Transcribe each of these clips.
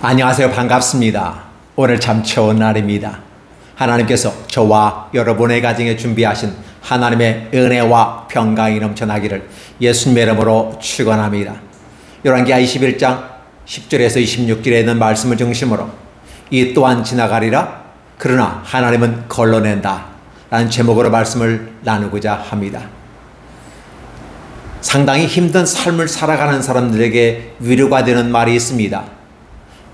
안녕하세요. 반갑습니다. 오늘 참 좋은 날입니다. 하나님께서 저와 여러분의 가정에 준비하신 하나님의 은혜와 평강이 넘쳐나기를 예수님의 이름으로 축원합니다. 열왕기하 21장 10절에서 26절에 있는 말씀을 중심으로 이 또한 지나가리라 그러나 하나님은 걸러낸다 라는 제목으로 말씀을 나누고자 합니다. 상당히 힘든 삶을 살아가는 사람들에게 위로가 되는 말이 있습니다.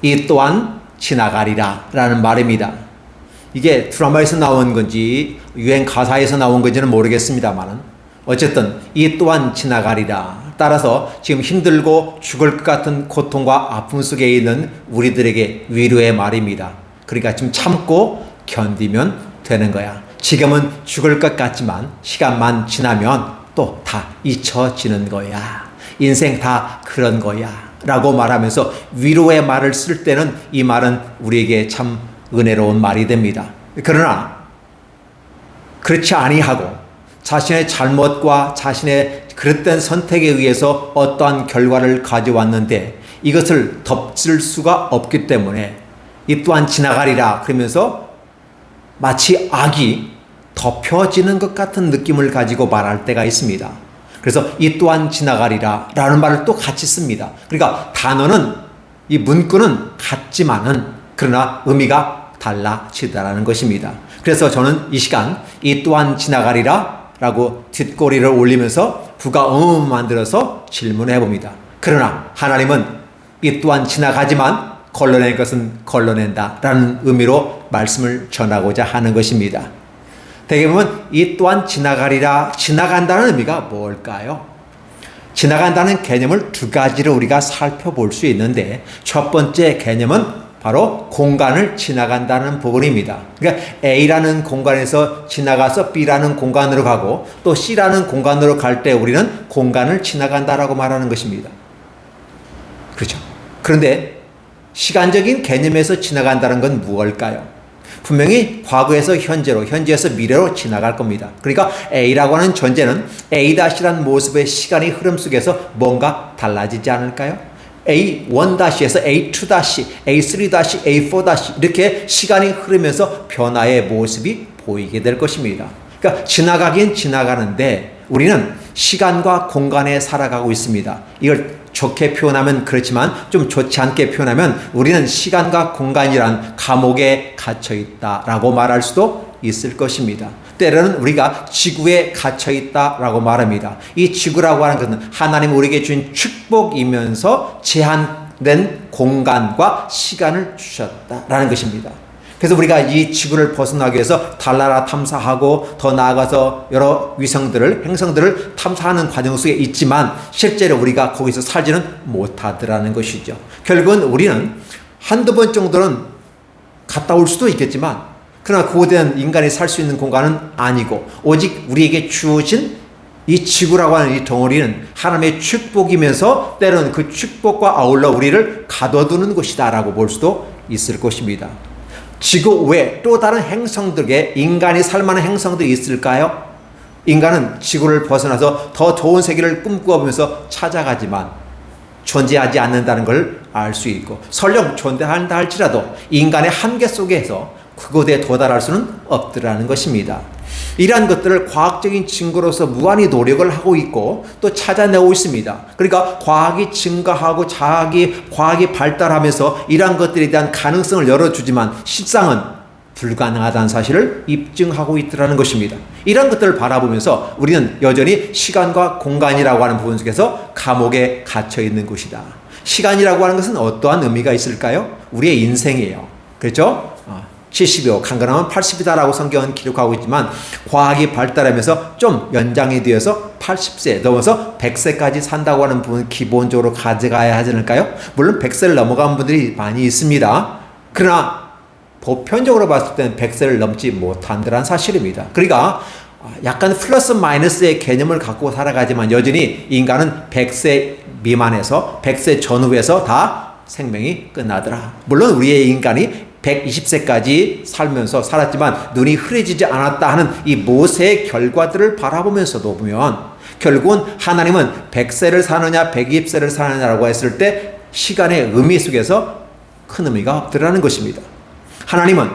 이 또한 지나가리라 라는 말입니다. 이게 드라마에서 나온 건지 유행 가사에서 나온 건지는 모르겠습니다만 어쨌든 이 또한 지나가리라. 따라서 지금 힘들고 죽을 것 같은 고통과 아픔 속에 있는 우리들에게 위로의 말입니다. 그러니까 좀 참고 견디면 되는 거야. 지금은 죽을 것 같지만 시간만 지나면 또 다 잊혀지는 거야. 인생 다 그런 거야 라고 말하면서 위로의 말을 쓸 때는 이 말은 우리에게 참 은혜로운 말이 됩니다. 그러나 그렇지 아니하고 자신의 잘못과 자신의 그릇된 선택에 의해서 어떠한 결과를 가져왔는데 이것을 덮칠 수가 없기 때문에 이 또한 지나가리라 그러면서 마치 악이 덮여지는 것 같은 느낌을 가지고 말할 때가 있습니다. 그래서 이 또한 지나가리라 라는 말을 또 같이 씁니다. 그러니까 단어는 이 문구는 같지만은 그러나 의미가 달라지다라는 것입니다. 그래서 저는 이 시간 이 또한 지나가리라 라고 뒷꼬리를 올리면서 부가 만들어서 질문해 봅니다. 그러나 하나님은 이 또한 지나가지만 걸러낼 것은 걸러낸다 라는 의미로 말씀을 전하고자 하는 것입니다. 대개 보면 이 또한 지나가리라, 지나간다는 의미가 뭘까요? 지나간다는 개념을 두 가지로 우리가 살펴볼 수 있는데 첫 번째 개념은 바로 공간을 지나간다는 부분입니다. 그러니까 A라는 공간에서 지나가서 B라는 공간으로 가고 또 C라는 공간으로 갈 때 우리는 공간을 지나간다라고 말하는 것입니다. 그렇죠. 그런데 시간적인 개념에서 지나간다는 건 무엇일까요? 분명히 과거에서 현재로, 현재에서 미래로 지나갈 겁니다. 그러니까 A라고 하는 존재는 A-라는 모습의 시간의 흐름 속에서 뭔가 달라지지 않을까요? A1-에서 A2-, A3-, A4- 이렇게 시간이 흐르면서 변화의 모습이 보이게 될 것입니다. 그러니까 지나가긴 지나가는데 우리는 시간과 공간에 살아가고 있습니다. 이걸 좋게 표현하면 그렇지만 좀 좋지 않게 표현하면 우리는 시간과 공간이란 감옥에 갇혀 있다라고 말할 수도 있을 것입니다. 때로는 우리가 지구에 갇혀 있다라고 말합니다. 이 지구라고 하는 것은 하나님 우리에게 주신 축복이면서 제한된 공간과 시간을 주셨다라는 것입니다. 그래서 우리가 이 지구를 벗어나기 위해서 달나라 탐사하고 더 나아가서 여러 위성들을, 행성들을 탐사하는 과정 속에 있지만 실제로 우리가 거기서 살지는 못하더라는 것이죠. 결국은 우리는 한두 번 정도는 갔다 올 수도 있겠지만 그러나 고대한 인간이 살 수 있는 공간은 아니고 오직 우리에게 주어진 이 지구라고 하는 이 덩어리는 하나님의 축복이면서 때로는 그 축복과 아울러 우리를 가둬두는 곳이다라고 볼 수도 있을 것입니다. 지구 외에 또 다른 행성들에 인간이 살만한 행성들이 있을까요? 인간은 지구를 벗어나서 더 좋은 세계를 꿈꿔보면서 찾아가지만 존재하지 않는다는 걸 알 수 있고 설령 존재한다 할지라도 인간의 한계 속에서 그곳에 도달할 수는 없더라는 것입니다. 이러한 것들을 과학적인 증거로서 무한히 노력을 하고 있고 또 찾아내고 있습니다. 그러니까 과학이 증가하고 과학이 발달하면서 이러한 것들에 대한 가능성을 열어주지만 실상은 불가능하다는 사실을 입증하고 있더라는 것입니다. 이러한 것들을 바라보면서 우리는 여전히 시간과 공간이라고 하는 부분 속에서 감옥에 갇혀 있는 곳이다. 시간이라고 하는 것은 어떠한 의미가 있을까요? 우리의 인생이에요. 그렇죠? 70이요. 간간하면 80이다라고 성경은 기록하고 있지만 과학이 발달하면서 좀 연장이 되어서 80세 넘어서 100세까지 산다고 하는 부분 기본적으로 가져가야 하지 않을까요? 물론 100세를 넘어간 분들이 많이 있습니다. 그러나 보편적으로 봤을 때는 100세를 넘지 못한다는 사실입니다. 그러니까 약간 플러스 마이너스의 개념을 갖고 살아가지만 여전히 인간은 100세 미만에서 100세 전후에서 다 생명이 끝나더라. 물론 우리의 인간이 120세까지 살면서 살았지만 눈이 흐려지지 않았다 하는 이 모세의 결과들을 바라보면서도 보면 결국은 하나님은 100세를 사느냐 120세를 사느냐라고 했을 때 시간의 의미 속에서 큰 의미가 없더라는 것입니다. 하나님은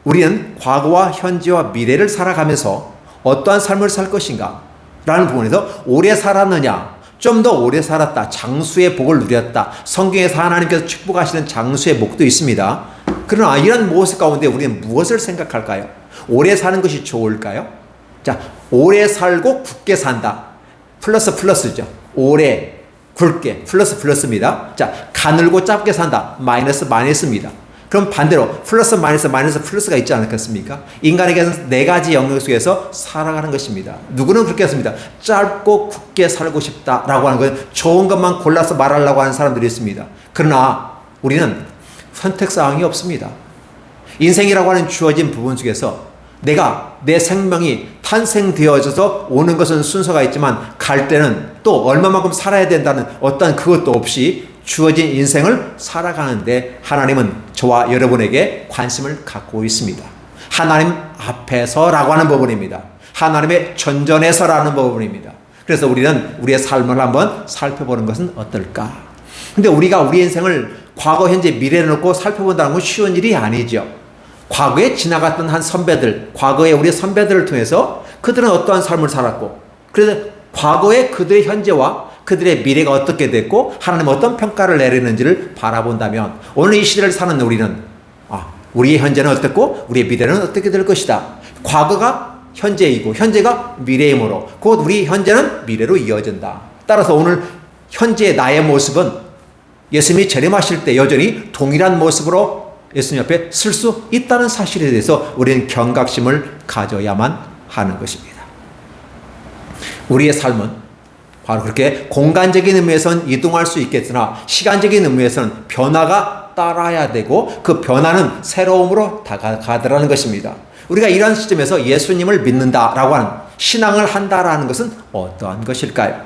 우리는 과거와 현재와 미래를 살아가면서 어떠한 삶을 살 것인가 라는 부분에서 오래 살았느냐, 좀 더 오래 살았다, 장수의 복을 누렸다, 성경에서 하나님께서 축복하시는 장수의 복도 있습니다. 그러나 이런 모습 가운데 우리는 무엇을 생각할까요? 오래 사는 것이 좋을까요? 자, 오래 살고 굳게 산다. 플러스죠. 오래, 굵게, 플러스입니다. 자, 가늘고 짧게 산다. 마이너스입니다. 그럼 반대로 플러스, 마이너스, 플러스가 있지 않겠습니까? 인간에게는 네 가지 영역 속에서 살아가는 것입니다. 누구는 그렇게 했습니다. 짧고 굳게 살고 싶다라고 하는 건 좋은 것만 골라서 말하려고 하는 사람들이 있습니다. 그러나 우리는 선택사항이 없습니다. 인생이라고 하는 주어진 부분 속에서 내 생명이 탄생되어져서 오는 것은 순서가 있지만 갈 때는 또 얼마만큼 살아야 된다는 어떤 그것도 없이 주어진 인생을 살아가는데 하나님은 저와 여러분에게 관심을 갖고 있습니다. 하나님 앞에서라고 하는 부분입니다. 하나님의 전전에서라는 부분입니다. 그래서 우리는 우리의 삶을 한번 살펴보는 것은 어떨까? 근데 우리가 우리 인생을 과거, 현재, 미래를 놓고 살펴본다는 건 쉬운 일이 아니죠. 과거에 지나갔던 한 선배들, 과거에 우리의 선배들을 통해서 그들은 어떠한 삶을 살았고, 그래서 과거의 그들의 현재와 그들의 미래가 어떻게 됐고 하나님 어떤 평가를 내리는지를 바라본다면 오늘 이 시대를 사는 우리는 우리의 현재는 어떻고 우리의 미래는 어떻게 될 것이다. 과거가 현재이고 현재가 미래이므로 곧 우리 현재는 미래로 이어진다. 따라서 오늘 현재의 나의 모습은 예수님이 재림하실 때 여전히 동일한 모습으로 예수님 앞에 설 수 있다는 사실에 대해서 우리는 경각심을 가져야만 하는 것입니다. 우리의 삶은 바로 그렇게 공간적인 의미에서는 이동할 수 있겠으나 시간적인 의미에서는 변화가 따라야 되고 그 변화는 새로움으로 다가가더라는 것입니다. 우리가 이런 시점에서 예수님을 믿는다라고 하는 신앙을 한다라는 것은 어떠한 것일까요?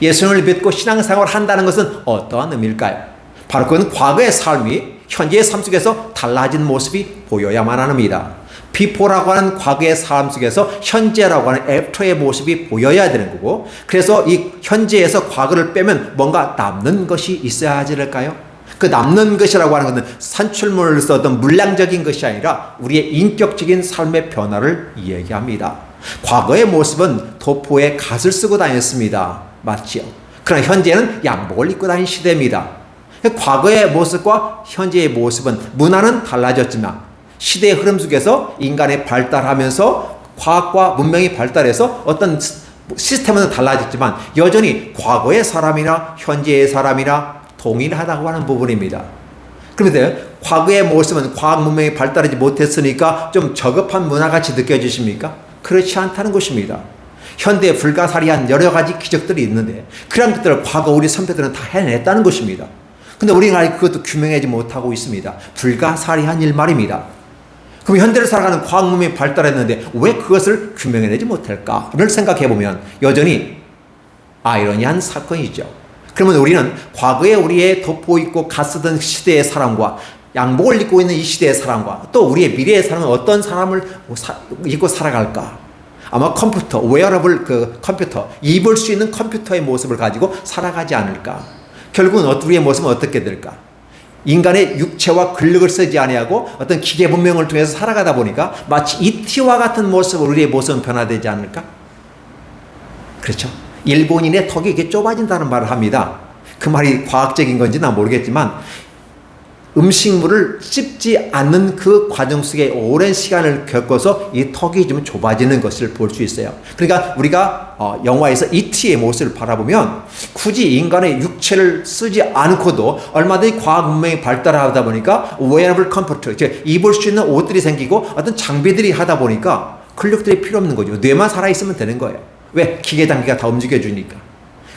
예수님을 믿고 신앙생활을 한다는 것은 어떠한 의미일까요? 바로 그건 과거의 삶이 현재의 삶 속에서 달라진 모습이 보여야만 합니다. 비포라고 하는 과거의 삶 속에서 현재라고 하는 애프터의 모습이 보여야 되는 거고, 그래서 이 현재에서 과거를 빼면 뭔가 남는 것이 있어야 하지 않을까요? 그 남는 것이라고 하는 것은 산출물로서 어떤 물량적인 것이 아니라 우리의 인격적인 삶의 변화를 이야기합니다. 과거의 모습은 도포에 갓을 쓰고 다녔습니다. 맞지요? 그러나 현재는 양복을 입고 다닌 시대입니다. 과거의 모습과 현재의 모습은 문화는 달라졌지만 시대의 흐름 속에서 인간이 발달하면서 과학과 문명이 발달해서 어떤 시스템은 달라졌지만 여전히 과거의 사람이나 현재의 사람이나 동일하다고 하는 부분입니다. 그런데 과거의 모습은 과학 문명이 발달하지 못했으니까 좀 저급한 문화같이 느껴지십니까? 그렇지 않다는 것입니다. 현대에 불가사리한 여러 가지 기적들이 있는데 그런 것들을 과거 우리 선배들은 다 해냈다는 것입니다. 근데 우리는 아직 그것도 규명하지 못하고 있습니다. 불가사리한 일 말입니다. 그럼 현대를 살아가는 과학 문명이 발달했는데 왜 그것을 규명해내지 못할까를 생각해보면 여전히 아이러니한 사건이죠. 그러면 우리는 과거에 우리의 덮고 있고 갓쓰던 시대의 사람과 양복을 입고 있는 이 시대의 사람과 또 우리의 미래의 사람은 어떤 사람을 입고 살아갈까? 아마 컴퓨터, 웨어러블 컴퓨터, 입을 수 있는 컴퓨터의 모습을 가지고 살아가지 않을까? 결국은 우리의 모습은 어떻게 될까? 인간의 육체와 근력을 쓰지 아니하고 어떤 기계 문명을 통해서 살아가다 보니까 마치 이티와 같은 모습으로 우리의 모습은 변화되지 않을까? 그렇죠. 일본인의 턱이 이렇게 좁아진다는 말을 합니다. 그 말이 과학적인 건지는 모르겠지만 음식물을 씹지 않는 그 과정 속에 오랜 시간을 겪어서 이 턱이 좀 좁아지는 것을 볼 수 있어요. 그러니까 우리가 영화에서 E.T.의 모습을 바라보면 굳이 인간의 육체를 쓰지 않고도 얼마든지 과학 문명이 발달하다 보니까 wearable computer, 입을 수 있는 옷들이 생기고 어떤 장비들이 하다 보니까 근력들이 필요 없는 거죠. 뇌만 살아있으면 되는 거예요. 왜? 기계 장비가 다 움직여주니까.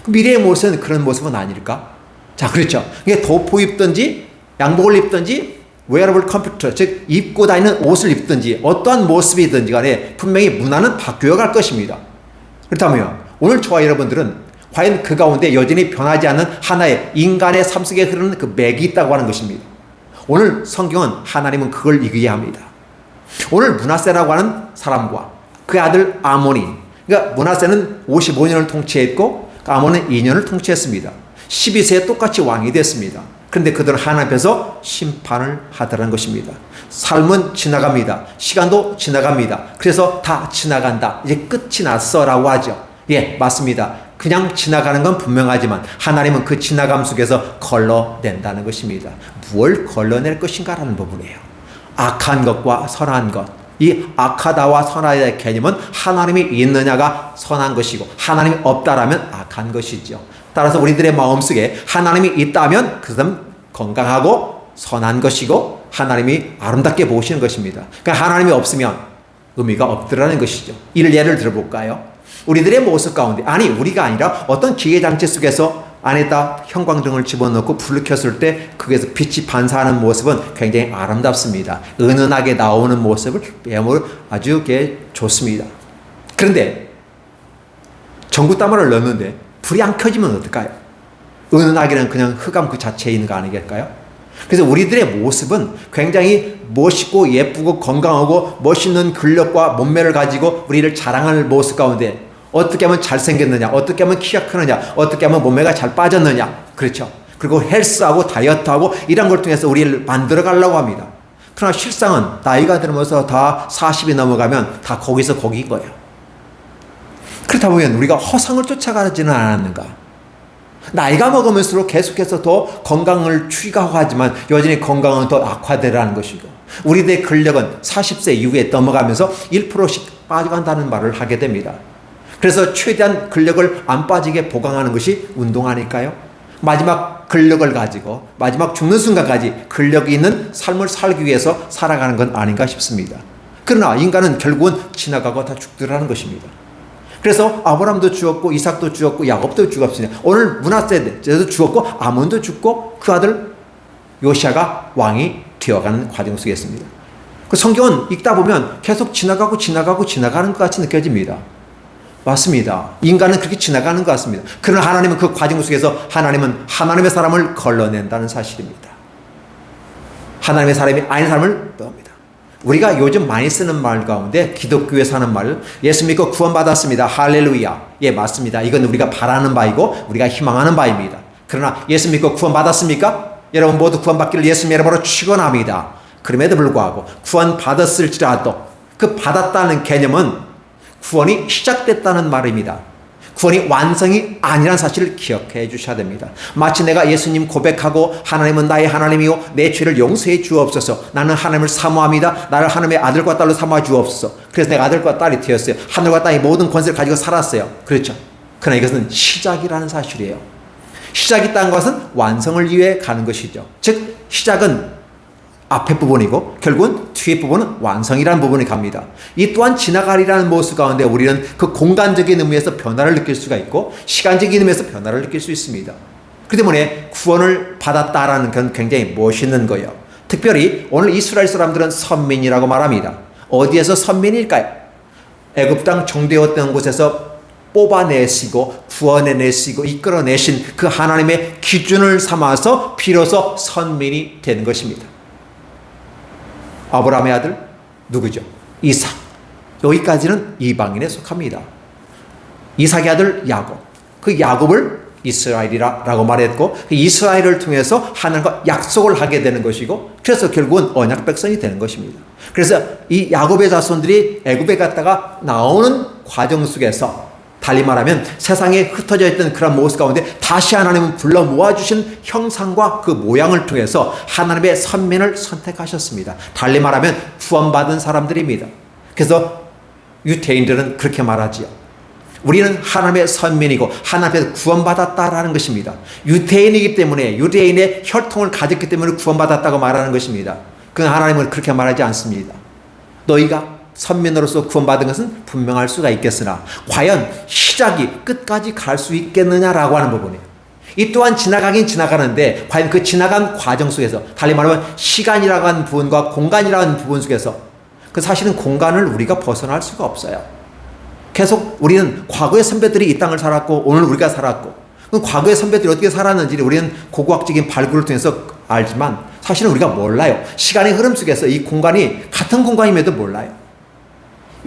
미래의 모습은 그런 모습은 아닐까? 자, 그렇죠. 이게 도포 입든지 양복을 입든지 웨어러블 컴퓨터, 즉 입고 다니는 옷을 입든지 어떠한 모습이든지 간에 분명히 문화는 바뀌어 갈 것입니다. 그렇다면 오늘 저와 여러분들은 과연 그 가운데 여전히 변하지 않는 하나의 인간의 삶 속에 흐르는 그 맥이 있다고 하는 것입니다. 오늘 성경은 하나님은 그걸 이야기합니다. 오늘 므낫세라고 하는 사람과 그 아들 아몬이, 그러니까 므낫세는 55년을 통치했고 아몬은 2년을 통치했습니다. 12세에 똑같이 왕이 됐습니다. 그런데 그들은 하나님 앞에서 심판을 하더라는 것입니다. 삶은 지나갑니다. 시간도 지나갑니다. 그래서 다 지나간다. 이제 끝이 났어라고 하죠. 예, 맞습니다. 그냥 지나가는 건 분명하지만 하나님은 그 지나감 속에서 걸러낸다는 것입니다. 무엇을 걸러낼 것인가라는 부분이에요. 악한 것과 선한 것. 이 악하다와 선하다의 개념은 하나님이 있느냐가 선한 것이고 하나님이 없다라면 악한 것이죠. 따라서 우리들의 마음속에 하나님이 있다면 그것은 건강하고 선한 것이고 하나님이 아름답게 보시는 것입니다. 그러니까 하나님이 없으면 의미가 없더라는 것이죠. 이를 예를 들어볼까요? 우리들의 모습 가운데, 아니 우리가 아니라 어떤 기계장치 속에서 안에다 형광등을 집어넣고 불을 켰을 때 거기에서 빛이 반사하는 모습은 굉장히 아름답습니다. 은은하게 나오는 모습을 매우 아주 좋습니다. 그런데 전구다마를 넣었는데 불이 안 켜지면 어떨까요? 은은하기는 그냥 흑암 그 자체에 있는 거 아니겠까요? 그래서 우리들의 모습은 굉장히 멋있고 예쁘고 건강하고 멋있는 근력과 몸매를 가지고 우리를 자랑하는 모습 가운데 어떻게 하면 잘생겼느냐, 어떻게 하면 키가 크느냐, 어떻게 하면 몸매가 잘 빠졌느냐, 그렇죠. 그리고 헬스하고 다이어트하고 이런 걸 통해서 우리를 만들어 가려고 합니다. 그러나 실상은 나이가 들면서 다 40이 넘어가면 다 거기서 거기인 거예요. 그렇다 보면 우리가 허상을 쫓아가지는 않았는가? 나이가 먹으면서록 계속해서 더 건강을 추구하고 하지만 여전히 건강은 더 악화되라는 것이고 우리들의 근력은 40세 이후에 넘어가면서 1%씩 빠져간다는 말을 하게 됩니다. 그래서 최대한 근력을 안 빠지게 보강하는 것이 운동 아닐까요? 마지막 근력을 가지고 마지막 죽는 순간까지 근력이 있는 삶을 살기 위해서 살아가는 건 아닌가 싶습니다. 그러나 인간은 결국은 지나가고 다 죽더라는 것입니다. 그래서 아브라함도 죽었고 이삭도 죽었고 야곱도 죽었으니 오늘 므낫세도 죽었고 아몬도 죽고 그 아들 요시아가 왕이 되어가는 과정 속에 있습니다. 그 성경은 읽다 보면 계속 지나가고 지나가는 것 같이 느껴집니다. 맞습니다. 인간은 그렇게 지나가는 것 같습니다. 그러나 하나님은 그 과정 속에서 하나님은 하나님의 사람을 걸러낸다는 사실입니다. 하나님의 사람이 아닌 사람을 넣습니다. 우리가 요즘 많이 쓰는 말 가운데 기독교에 사는 말, 예수 믿고 구원받았습니다. 할렐루야. 예, 맞습니다. 이건 우리가 바라는 바이고 우리가 희망하는 바입니다. 그러나 예수 믿고 구원받았습니까? 여러분 모두 구원받기를 예수님의 이름으로 축원합니다. 그럼에도 불구하고 구원받았을지라도 그 받았다는 개념은 구원이 시작됐다는 말입니다. 구원이 완성이 아니라는 사실을 기억해 주셔야 됩니다. 마치 내가 예수님 고백하고 하나님은 나의 하나님이요 내 죄를 용서해 주옵소서. 나는 하나님을 사모합니다. 나를 하나님의 아들과 딸로 삼아 주옵소서. 그래서 내가 아들과 딸이 되었어요. 하늘과 땅의 모든 권세를 가지고 살았어요. 그렇죠. 그러나 이것은 시작이라는 사실이에요. 시작이 있다는 것은 완성을 위해 가는 것이죠. 즉 시작은 앞에 부분이고 결국은 뒤에 부분은 완성이라는 부분이 갑니다. 이 또한 지나가리라는 모습 가운데 우리는 그 공간적인 의미에서 변화를 느낄 수가 있고 시간적인 의미에서 변화를 느낄 수 있습니다. 그 때문에 구원을 받았다라는 건 굉장히 멋있는 거예요. 특별히 오늘 이스라엘 사람들은 선민이라고 말합니다. 어디에서 선민일까요? 애굽 땅 정되었던 곳에서 뽑아내시고 구원해내시고 이끌어내신 그 하나님의 기준을 삼아서 비로소 선민이 되는 것입니다. 아브라함의 아들 누구죠? 이삭. 여기까지는 이방인에 속합니다. 이삭의 아들 야곱. 그 야곱을 이스라엘이라고 말했고 그 이스라엘을 통해서 하나님과 약속을 하게 되는 것이고 그래서 결국은 언약 백성이 되는 것입니다. 그래서 이 야곱의 자손들이 애굽에 갔다가 나오는 과정 속에서 달리 말하면 세상에 흩어져 있던 그런 모습 가운데 다시 하나님은 불러 모아주신 형상과 그 모양을 통해서 하나님의 선민을 선택하셨습니다. 달리 말하면 구원받은 사람들입니다. 그래서 유대인들은 그렇게 말하지요. 우리는 하나님의 선민이고 하나님 앞에서 구원받았다라는 것입니다. 유대인이기 때문에 유대인의 혈통을 가졌기 때문에 구원받았다고 말하는 것입니다. 그러나 하나님은 그렇게 말하지 않습니다. 너희가 선민으로서 구원받은 것은 분명할 수가 있겠으나 과연 시작이 끝까지 갈 수 있겠느냐라고 하는 부분이에요. 이 또한 지나가긴 지나가는데 과연 그 지나간 과정 속에서 달리 말하면 시간이라고 하는 부분과 공간이라고 하는 부분 속에서 그 사실은 공간을 우리가 벗어날 수가 없어요. 계속 우리는 과거의 선배들이 이 땅을 살았고 오늘 우리가 살았고 과거의 선배들이 어떻게 살았는지 우리는 고고학적인 발굴을 통해서 알지만 사실은 우리가 몰라요. 시간의 흐름 속에서 이 공간이 같은 공간임에도 몰라요.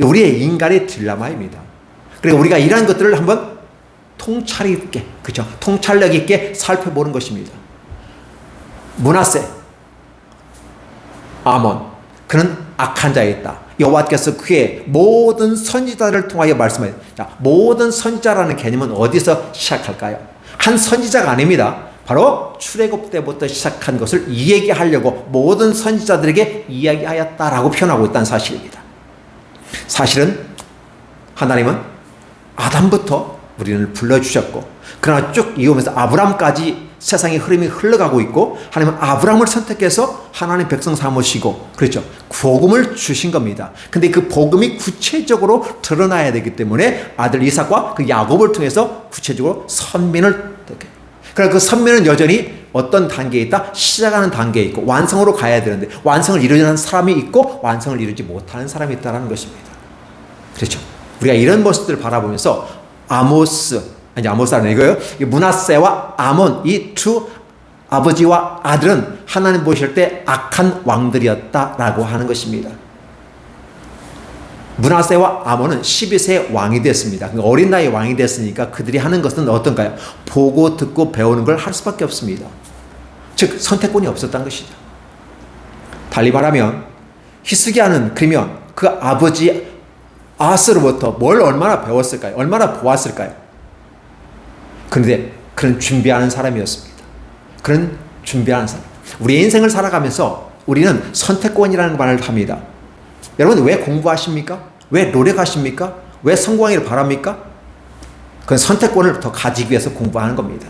우리의 인간의 딜레마입니다. 그리고 우리가 이러한 것들을 한번 통찰 있게, 그죠? 통찰력 있게 살펴보는 것입니다. 므낫세, 아몬, 그는 악한 자였다. 여호와께서 그의 모든 선지자를 통하여 말씀하셨다. 자, 모든 선지자라는 개념은 어디서 시작할까요? 한 선지자가 아닙니다. 바로 출애굽 때부터 시작한 것을 이야기하려고 모든 선지자들에게 이야기하였다라고 표현하고 있다는 사실입니다. 사실은 하나님은 아담부터 우리를 불러주셨고, 그러나 쭉 이어오면서 아브람까지 세상의 흐름이 흘러가고 있고, 하나님은 아브람을 선택해서 하나님 백성 삼으시고, 그렇죠, 복음을 주신 겁니다. 근데 그 복음이 구체적으로 드러나야 되기 때문에 아들 이삭과 그 야곱을 통해서 구체적으로 선민을, 그러나 그 선민은 여전히 어떤 단계에 있다? 시작하는 단계에 있고 완성으로 가야 되는데, 완성을 이루는 사람이 있고 완성을 이루지 못하는 사람이 있다는 것입니다. 그렇죠. 우리가 이런 모습들을 바라보면서 아모스는 이거예요. 므낫세와 아몬, 이 두 아버지와 아들은 하나님 보실 때 악한 왕들이었다라고 하는 것입니다. 므낫세와 아몬은 12세에 왕이 됐습니다. 그러니까 어린 나이에 왕이 됐으니까 그들이 하는 것은 어떤가요? 보고 듣고 배우는 걸 할 수밖에 없습니다. 즉 선택권이 없었다는 것이죠. 달리 말하면 히스기야는 그러면 그 아버지 아스로부터 뭘 얼마나 배웠을까요? 얼마나 보았을까요? 그런데 그는 준비하는 사람이었습니다. 그는 준비하는 사람. 우리 인생을 살아가면서 우리는 선택권이라는 말을 합니다. 여러분 왜 공부하십니까? 왜 노력하십니까? 왜 성공하기를 바랍니까? 그건 선택권을 더 가지기 위해서 공부하는 겁니다.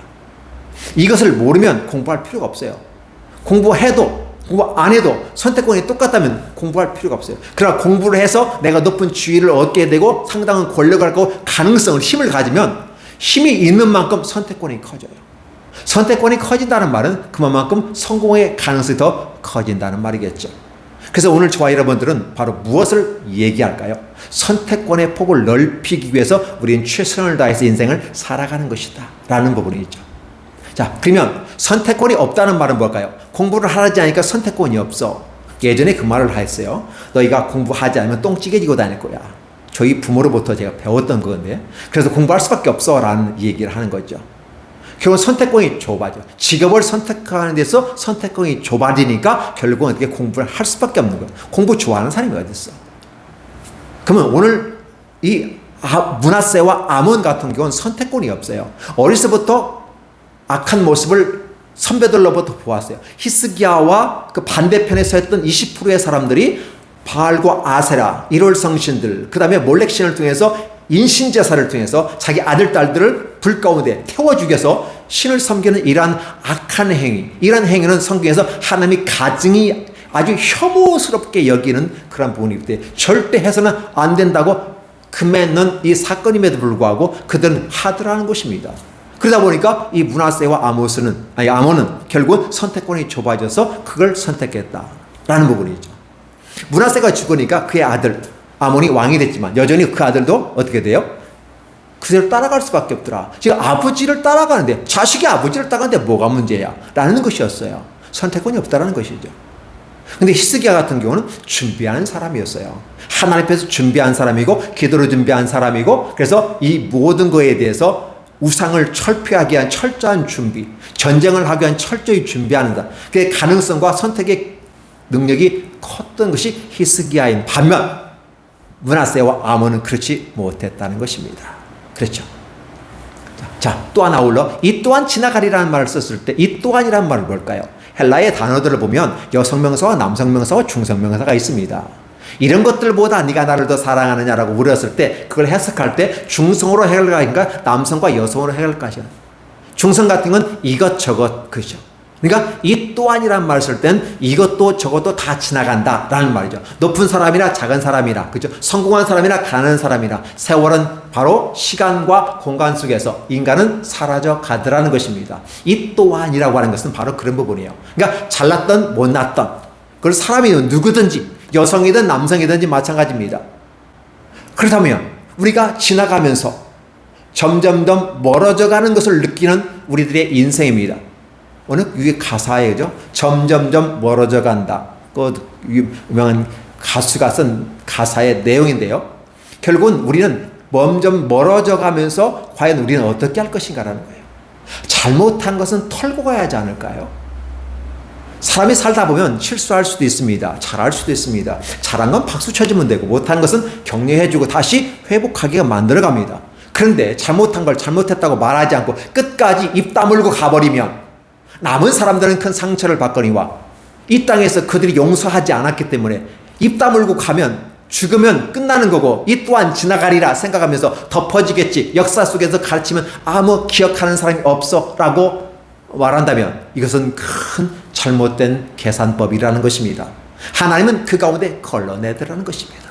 이것을 모르면 공부할 필요가 없어요. 공부해도 공부 안 해도 선택권이 똑같다면 공부할 필요가 없어요. 그러나 공부를 해서 내가 높은 지위를 얻게 되고 상당한 권력을 갖고 가능성을, 힘을 가지면 힘이 있는 만큼 선택권이 커져요. 선택권이 커진다는 말은 그만큼 성공의 가능성이 더 커진다는 말이겠죠. 그래서 오늘 저와 여러분들은 바로 무엇을 얘기할까요? 선택권의 폭을 넓히기 위해서 우리는 최선을 다해서 인생을 살아가는 것이다 라는 부분이 있죠. 자, 그러면 선택권이 없다는 말은 뭘까요? 공부를 하지 않으니까 선택권이 없어. 예전에 그 말을 했어요. 너희가 공부하지 않으면 똥찌개지고 다닐 거야. 저희 부모로부터 제가 배웠던 건데, 그래서 공부할 수밖에 없어 라는 얘기를 하는 거죠. 결국 선택권이 좁아져. 직업을 선택하는 데서 선택권이 좁아지니까 결국은 어떻게 공부를 할 수밖에 없는 거예요. 공부 좋아하는 사람이 어디 있어? 그러면 오늘 이 므낫세와 아몬 같은 경우는 선택권이 없어요. 어렸을 때부터 악한 모습을 선배들로부터 보았어요. 히스기야와 그 반대편에 서 있던 20%의 사람들이 바알과 아세라, 일월 성신들, 그 다음에 몰렉신을 통해서 인신제사를 통해서 자기 아들, 딸들을 불 가운데 태워 죽여서 신을 섬기는 이러한 악한 행위, 이러한 행위는 성경에서 하나님이 가증이 아주 혐오스럽게 여기는 그런 부분이기 때문에 절대 해서는 안 된다고 금했는 이 사건임에도 불구하고 그들은 하더라는 것입니다. 그러다 보니까 이 므낫세와 아몬은 결국 선택권이 좁아져서 그걸 선택했다라는 부분이죠. 므낫세가 죽으니까 그의 아들 아몬이 왕이 됐지만 여전히 그 아들도 어떻게 돼요? 그대로 따라갈 수밖에 없더라. 지금 아버지를 따라가는데, 자식이 아버지를 따라가는데 뭐가 문제야? 라는 것이었어요. 선택권이 없다라는 것이죠. 근데 히스기야 같은 경우는 준비하는 사람이었어요. 하나님 앞에서 준비한 사람이고 기도로 준비한 사람이고, 그래서 이 모든 거에 대해서 우상을 철폐하기 위한 철저한 준비, 전쟁을 하기 위한 철저히 준비하는다. 그 가능성과 선택의 능력이 컸던 것이 히스기야인 반면 므낫세와 아몬은 그렇지 못했다는 것입니다. 그렇죠. 자, 또한 아울러 이 또한 지나가리라는 말을 썼을 때 이 또한이라는 말은 뭘까요? 헬라의 단어들을 보면 여성명사와 남성명사와 중성명사가 있습니다. 이런 것들보다 네가 나를 더 사랑하느냐라고 물었을 때 그걸 해석할 때 중성으로 해석할 것인가 남성과 여성으로 해석할 것이야. 중성 같은 건 이것저것 그죠. 그러니까 이 또한이라는 말을 쓸 땐 이것도 저것도 다 지나간다 라는 말이죠. 높은 사람이나 작은 사람이나 그죠. 성공한 사람이나 가난한 사람이나 세월은 바로 시간과 공간 속에서 인간은 사라져 가더라는 것입니다. 이 또한이라고 하는 것은 바로 그런 부분이에요. 그러니까 잘났던 못났던 그걸 사람이 누구든지 여성이든 남성이든지 마찬가지입니다. 그렇다면 우리가 지나가면서 점점점 멀어져 가는 것을 느끼는 우리들의 인생입니다. 어느 가사에 그죠? 점점점 멀어져 간다. 그 유명한 가수가 쓴 가사의 내용인데요. 결국은 우리는 점점 멀어져 가면서 과연 우리는 어떻게 할 것인가라는 거예요. 잘못한 것은 털고 가야 하지 않을까요? 사람이 살다 보면 실수할 수도 있습니다. 잘할 수도 있습니다. 잘한 건 박수 쳐주면 되고 못한 것은 격려해주고 다시 회복하기가 만들어갑니다. 그런데 잘못한 걸 잘못했다고 말하지 않고 끝까지 입 다물고 가버리면 남은 사람들은 큰 상처를 받거니와 이 땅에서 그들이 용서하지 않았기 때문에 입 다물고 가면 죽으면 끝나는 거고 이 또한 지나가리라 생각하면서 덮어지겠지. 역사 속에서 가르치면 아무 기억하는 사람이 없어 라고 말한다면 이것은 큰 잘못된 계산법이라는 것입니다. 하나님은 그 가운데 걸러내더라는 것입니다.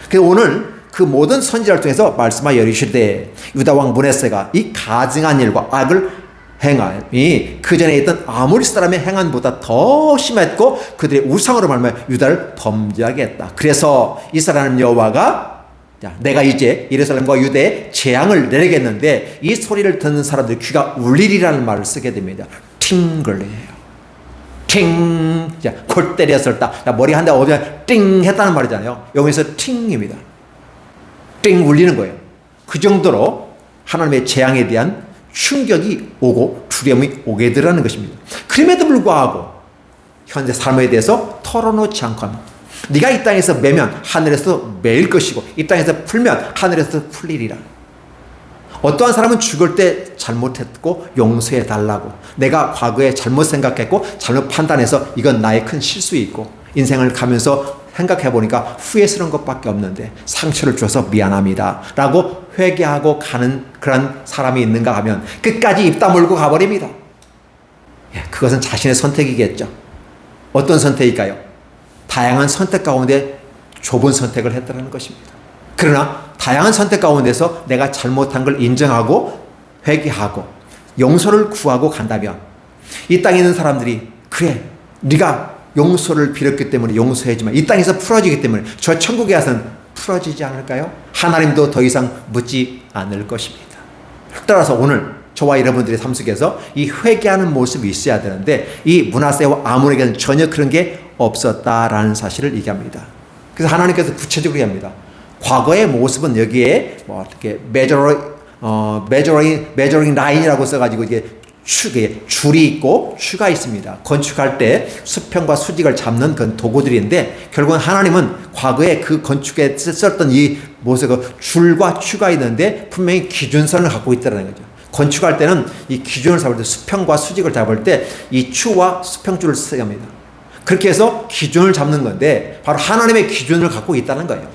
그래서 오늘 그 모든 선지자를 통해서 말씀하여 이르시되 유다 왕 므낫세가 이 가증한 일과 악을 행함이 그 전에 있던 아모리 사람의 행함보다 더 심했고 그들의 우상으로 말하여 유다를 범죄하게 했다. 그래서 이스라엘 여호와가 내가 이제 예루살렘과 유대에 재앙을 내리겠는데 이 소리를 듣는 사람들 귀가 울리리라는 말을 쓰게 됩니다. 팅글레예요. 팅, 골 때렸을 때 머리 한 대 오면 띵 했다는 말이잖아요. 여기서 팅입니다. 띵 울리는 거예요. 그 정도로 하나님의 재앙에 대한 충격이 오고 두려움이 오게 되라는 것입니다. 그럼에도 불구하고 현재 삶에 대해서 털어놓지 않고 합니다. 네가 이 땅에서 매면 하늘에서 매일 것이고 이 땅에서 풀면 하늘에서 풀리리라. 어떠한 사람은 죽을 때 잘못했고 용서해 달라고 내가 과거에 잘못 생각했고 잘못 판단해서 이건 나의 큰 실수이고 인생을 가면서 생각해 보니까 후회스러운 것밖에 없는데 상처를 줘서 미안합니다 라고 회개하고 가는 그런 사람이 있는가 하면 끝까지 입 다물고 가버립니다. 그것은 자신의 선택이겠죠. 어떤 선택일까요? 다양한 선택 가운데 좁은 선택을 했다는 것입니다. 그러나 다양한 선택 가운데서 내가 잘못한 걸 인정하고 회개하고 용서를 구하고 간다면 이 땅에 있는 사람들이 그래 네가 용서를 빌었기 때문에 용서해주면 이 땅에서 풀어지기 때문에 저 천국에 가서는 풀어지지 않을까요? 하나님도 더 이상 묻지 않을 것입니다. 따라서 오늘 저와 여러분들의 삶 속에서 이 회개하는 모습이 있어야 되는데 이 므낫세와 아몬에게는 전혀 그런 게 없었다라는 사실을 얘기합니다. 그래서 하나님께서 구체적으로 얘기합니다. 과거의 모습은 여기에 뭐 어떻게 메저링 라인이라고 써가지고 이게 줄이 있고 추가 있습니다. 건축할 때 수평과 수직을 잡는 그런 도구들인데 결국은 하나님은 과거에 그 건축에 썼던 이 모습 줄과 추가 있는데 분명히 기준선을 갖고 있다는 거죠. 건축할 때는 이 기준을 잡을 때 수평과 수직을 잡을 때 이 추와 수평줄을 써야 합니다. 그렇게 해서 기준을 잡는 건데 바로 하나님의 기준을 갖고 있다는 거예요.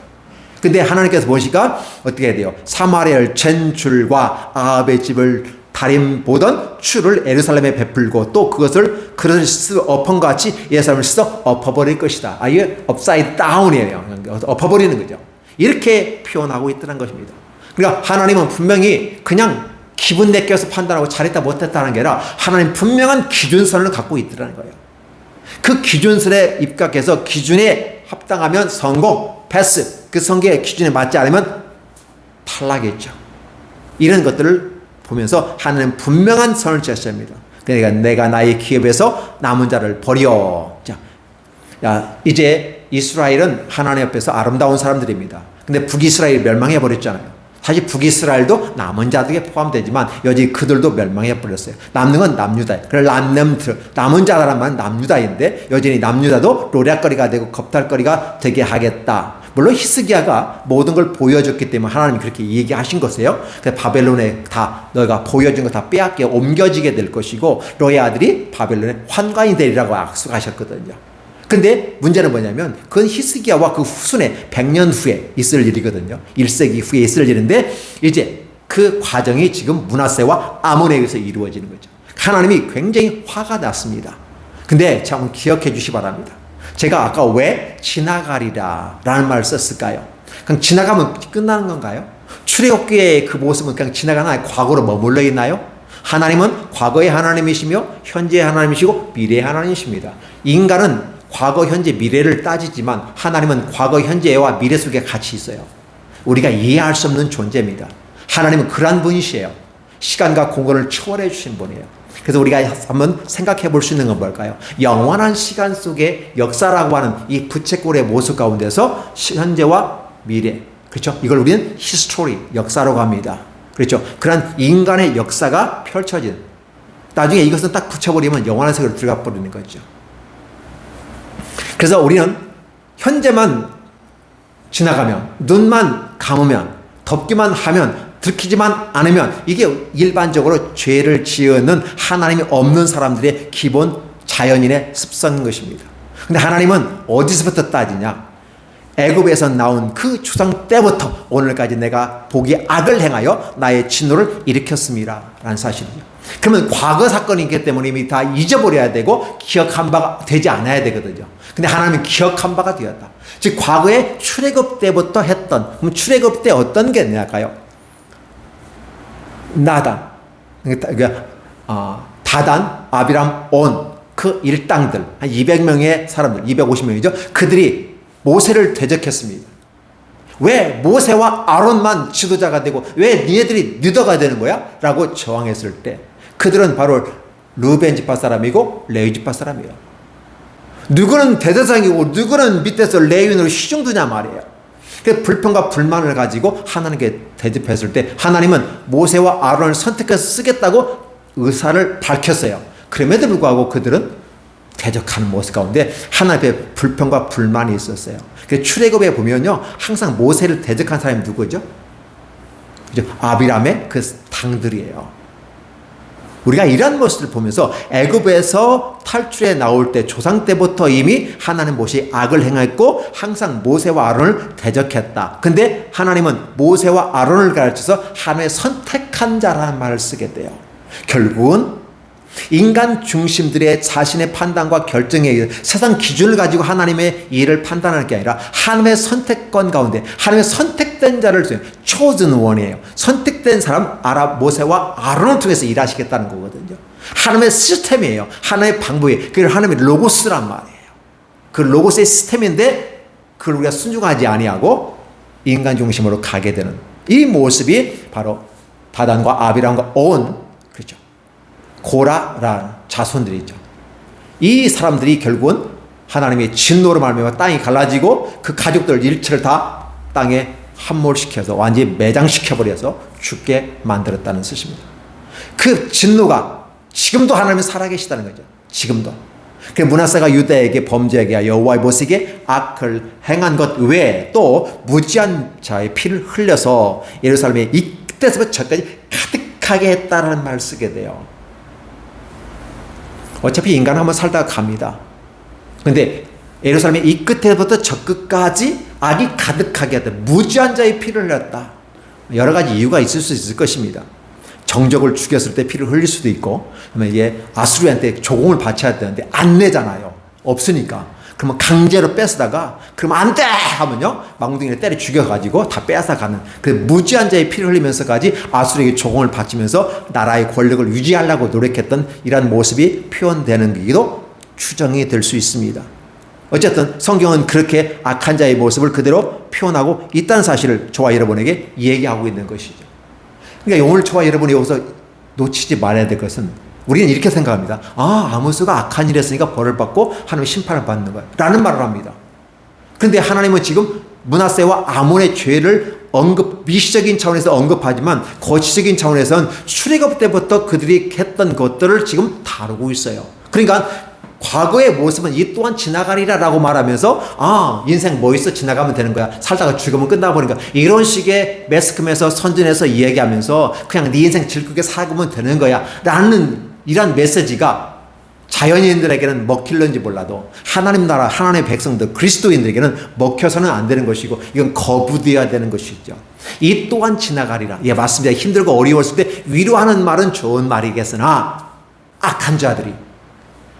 근데 하나님께서 보시니까 어떻게 해야 돼요? 사마리아를 잰 줄과 아합의 집을 다림 보던 추를 예루살렘에 베풀고 또 그것을 그릇을 엎은과 같이 예루살렘을 써 엎어버릴 것이다. 이게 업사이드 다운이에요. 엎어버리는 거죠. 이렇게 표현하고 있다는 것입니다. 그러니까 하나님은 분명히 그냥 기분 내껴서 판단하고 잘했다 못했다는 게 아니라 하나님 분명한 기준선을 갖고 있다는 거예요. 그 기준선에 입각해서 기준에 합당하면 성공, 패스. 그 성경의 기준에 맞지 않으면 탈락이죠. 이런 것들을 보면서 하나님은 분명한 선을 제시합니다. 그러니까 내가 나의 기업에서 남은 자를 버려. 자, 이제 이스라엘은 하나님 앞에서 아름다운 사람들입니다. 근데 북이스라엘이 멸망해 버렸잖아요. 사실 북이스라엘도 남은 자들에 포함되지만 여전히 그들도 멸망해 버렸어요. 남는 건 남유다. 그래서 남은 자라는 말은 남유다인데 여전히 남유다도 노략거리가 되고 겁탈거리가 되게 하겠다. 물론 히스기야가 모든 걸 보여줬기 때문에 하나님이 그렇게 얘기하신 것이에요. 그래서 바벨론에 다 너희가 보여준 거 다 빼앗겨 옮겨지게 될 것이고 너희 아들이 바벨론의 환관이 되리라고 약속하셨거든요. 근데 문제는 뭐냐면 그건 히스기야와 그 후순에 100년 후에 있을 일이거든요. 1세기 후에 있을 일인데 이제 그 과정이 지금 므낫세와 아몬에 의해서 이루어지는 거죠. 하나님이 굉장히 화가 났습니다. 근데 참 기억해 주시 바랍니다. 제가 아까 왜 지나가리라 라는 말을 썼을까요? 그냥 지나가면 끝나는 건가요? 출애굽기의 그 모습은 그냥 지나가나 과거로 머물러 있나요? 하나님은 과거의 하나님이시며 현재의 하나님이시고 미래의 하나님이십니다. 인간은 과거, 현재, 미래를 따지지만 하나님은 과거, 현재와 미래 속에 같이 있어요. 우리가 이해할 수 없는 존재입니다. 하나님은 그러한 분이시에요. 시간과 공간을 초월해 주신 분이에요. 그래서 우리가 한번 생각해 볼 수 있는 건 뭘까요? 영원한 시간 속에 역사라고 하는 이 부채꼴의 모습 가운데서 현재와 미래, 그렇죠? 이걸 우리는 히스토리, 역사라고 합니다. 그렇죠? 그런 인간의 역사가 펼쳐진, 나중에 이것은 딱 붙여버리면 영원한 세계로 들어가 버리는 거죠. 그래서 우리는 현재만 지나가면, 눈만 감으면, 덮기만 하면, 들키지만 않으면 이게 일반적으로 죄를 지으는 하나님이 없는 사람들의 기본 자연인의 습성인 것입니다. 근데 하나님은 어디서부터 따지냐? 애굽에서 나온 그 추상 때부터 오늘까지 내가 보기에 악을 행하여 나의 진노를 일으켰습니다 라는 사실이죠. 그러면 과거 사건이기 때문에 이미 다 잊어버려야 되고 기억한 바가 되지 않아야 되거든요. 근데 하나님은 기억한 바가 되었다. 즉 과거에 출애굽 때부터 했던, 그럼 출애굽 때 어떤 게 있냐까요? 나단, 다단, 아비람, 온, 그 일당들, 한 200명의 사람들, 250명이죠. 그들이 모세를 대적했습니다. 왜 모세와 아론만 지도자가 되고 왜 니네들이 리더가 되는 거야? 라고 저항했을 때 그들은 바로 르벤 지파 사람이고 레위 지파 사람이에요. 누구는 대대장이고 누구는 밑에서 레위인으로 시중드냐 말이에요. 그 불평과 불만을 가지고 하나님께 대접했을 때 하나님은 모세와 아론을 선택해서 쓰겠다고 의사를 밝혔어요. 그럼에도 불구하고 그들은 대적하는 모습 가운데 하나님의 불평과 불만이 있었어요. 출애굽에 보면요, 항상 모세를 대적한 사람이 누구죠? 아비람의 그 당들이에요. 우리가 이런 모습을 보면서 애굽에서 탈출해 나올 때 조상 때부터 이미 하나님 모세 악을 행했고 항상 모세와 아론을 대적했다. 근데 하나님은 모세와 아론을 가르쳐서 하나님의 선택한 자라는 말을 쓰게 돼요. 결국은 인간 중심들의 자신의 판단과 결정에 의해 세상 기준을 가지고 하나님의 일을 판단하는 게 아니라 하나님의 선택권 가운데 하나님의 선택된 자를 통해 chosen one이에요. 선택된 사람 모세와 아론을 통해서 일하시겠다는 거거든요. 하나님의 시스템이에요. 하나님의 방법이에요. 그게 하나님의 로고스란 말이에요. 그 로고스의 시스템인데 그걸 우리가 순종하지 아니하고 인간 중심으로 가게 되는 이 모습이 바로 다단과 아비람과 온, 그렇죠, 고라라는 자손들이죠. 이 사람들이 결국은 하나님의 진노로 말미암아 땅이 갈라지고 그 가족들 일체를 다 땅에 함몰시켜서 완전히 매장시켜버려서 죽게 만들었다는 뜻입니다. 그 진노가 지금도 하나님이 살아계시다는 거죠. 지금도. 그 므낫세가 유다에게 범죄하게 여호와의 모세에게 악을 행한 것 외에 또 무지한 자의 피를 흘려서 예루살렘에 이때서부터 저까지 가득하게 했다는 말을 쓰게 돼요. 어차피 인간은 한번 살다가 갑니다. 근데 예루살렘의 이 끝에부터 저 끝까지 악이 가득하게 했다. 무지한 자의 피를 흘렸다. 여러 가지 이유가 있을 수 있을 것입니다. 정적을 죽였을 때 피를 흘릴 수도 있고, 그러면 이게 아수르한테 조공을 바쳐야 되는데 안 내잖아요. 없으니까. 그러면 강제로 뺏어다가 그러면 안 돼! 하면요, 망둥이를 때려 죽여가지고 다 뺏어가는 그 무지한 자의 피를 흘리면서까지 아수르에게 조공을 바치면서 나라의 권력을 유지하려고 노력했던 이런 모습이 표현되는 게도 추정이 될 수 있습니다. 어쨌든 성경은 그렇게 악한 자의 모습을 그대로 표현하고 있다는 사실을 저와 여러분에게 얘기하고 있는 것이죠. 그러니까 오늘 저와 여러분이 여기서 놓치지 말아야 될 것은 우리는 이렇게 생각합니다. 아모스가 악한 일 했으니까 벌을 받고 하나님의 심판을 받는 거야 라는 말을 합니다. 그런데 하나님은 지금 므낫세와 아몬의 죄를 미시적인 차원에서 언급하지만 거시적인 차원에서는 출애굽 때부터 그들이 했던 것들을 지금 다루고 있어요. 그러니까 과거의 모습은 이 또한 지나가리라 라고 말하면서 인생 뭐 있어 지나가면 되는 거야, 살다가 죽으면 끝나버리니까, 이런 식의 매스컴에서 선전해서 이야기하면서 그냥 네 인생 즐겁게 살면 되는 거야 라는 이런 메시지가 자연인들에게는 먹힐는지 몰라도 하나님 나라 하나님의 백성들 그리스도인들에게는 먹혀서는 안 되는 것이고 이건 거부되어야 되는 것이죠. 이 또한 지나가리라. 예, 맞습니다. 힘들고 어려웠을 때 위로하는 말은 좋은 말이겠으나 악한 자들이